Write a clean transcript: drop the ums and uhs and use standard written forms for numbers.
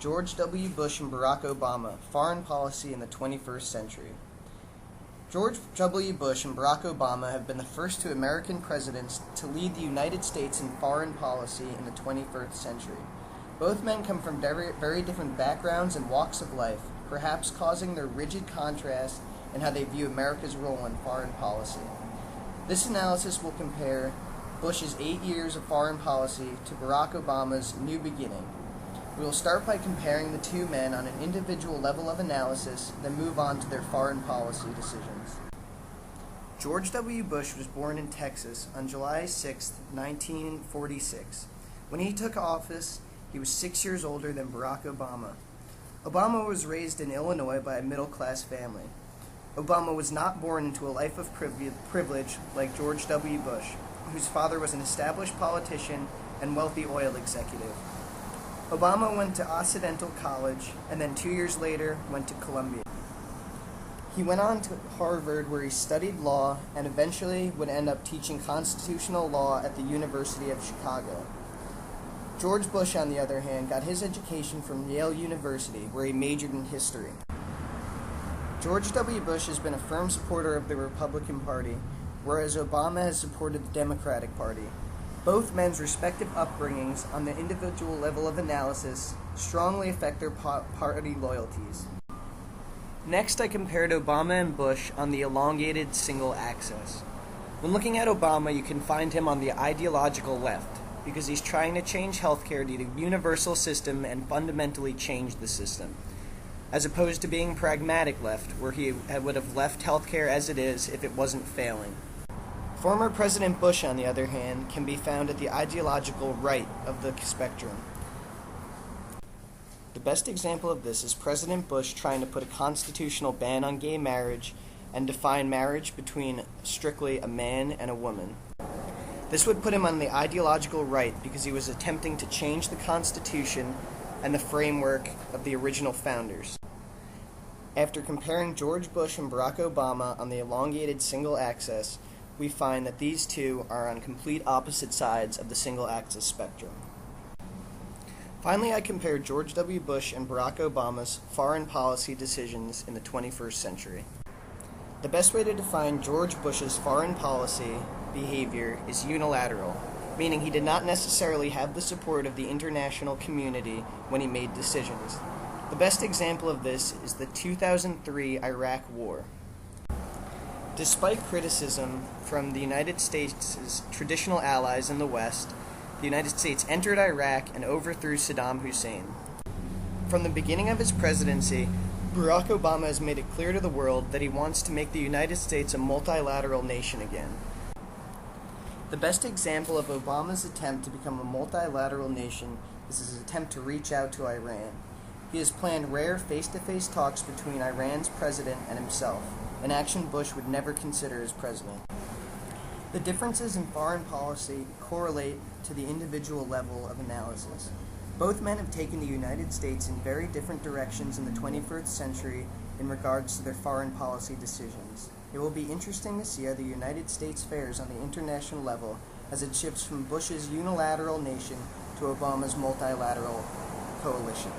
George W. Bush and Barack Obama, Foreign Policy in the 21st Century. George W. Bush and Barack Obama have been the first two American presidents to lead the United States in foreign policy in the 21st century. Both men come from very different backgrounds and walks of life, perhaps causing their rigid contrast in how they view America's role in foreign policy. This analysis will compare Bush's 8 years of foreign policy to Barack Obama's new beginning. We will start by comparing the two men on an individual level of analysis, then move on to their foreign policy decisions. George W. Bush was born in Texas on July 6, 1946. When he took office, he was 6 years older than Barack Obama. Obama was raised in Illinois by a middle-class family. Obama was not born into a life of privilege like George W. Bush, whose father was an established politician and wealthy oil executive. Obama went to Occidental College and then 2 years later went to Columbia. He went on to Harvard where he studied law and eventually would end up teaching constitutional law at the University of Chicago. George Bush, on the other hand, got his education from Yale University where he majored in history. George W. Bush has been a firm supporter of the Republican Party, whereas Obama has supported the Democratic Party. Both men's respective upbringings on the individual level of analysis strongly affect their party loyalties. Next, I compared Obama and Bush on the elongated single axis. When looking at Obama, you can find him on the ideological left, because he's trying to change healthcare to a universal system and fundamentally change the system, as opposed to being pragmatic left, where he would have left healthcare as it is if it wasn't failing. Former President Bush, on the other hand, can be found at the ideological right of the spectrum. The best example of this is President Bush trying to put a constitutional ban on gay marriage and define marriage between strictly a man and a woman. This would put him on the ideological right because he was attempting to change the Constitution and the framework of the original founders. After comparing George Bush and Barack Obama on the elongated single axis, we find that these two are on complete opposite sides of the single-axis spectrum. Finally, I compared George W. Bush and Barack Obama's foreign policy decisions in the 21st century. The best way to define George Bush's foreign policy behavior is unilateral, meaning he did not necessarily have the support of the international community when he made decisions. The best example of this is the 2003 Iraq War. Despite criticism from the United States' traditional allies in the West, the United States entered Iraq and overthrew Saddam Hussein. From the beginning of his presidency, Barack Obama has made it clear to the world that he wants to make the United States a multilateral nation again. The best example of Obama's attempt to become a multilateral nation is his attempt to reach out to Iran. He has planned rare face-to-face talks between Iran's president and himself, an action Bush would never consider as president. The differences in foreign policy correlate to the individual level of analysis. Both men have taken the United States in very different directions in the 21st century in regards to their foreign policy decisions. It will be interesting to see how the United States fares on the international level as it shifts from Bush's unilateral nation to Obama's multilateral coalition.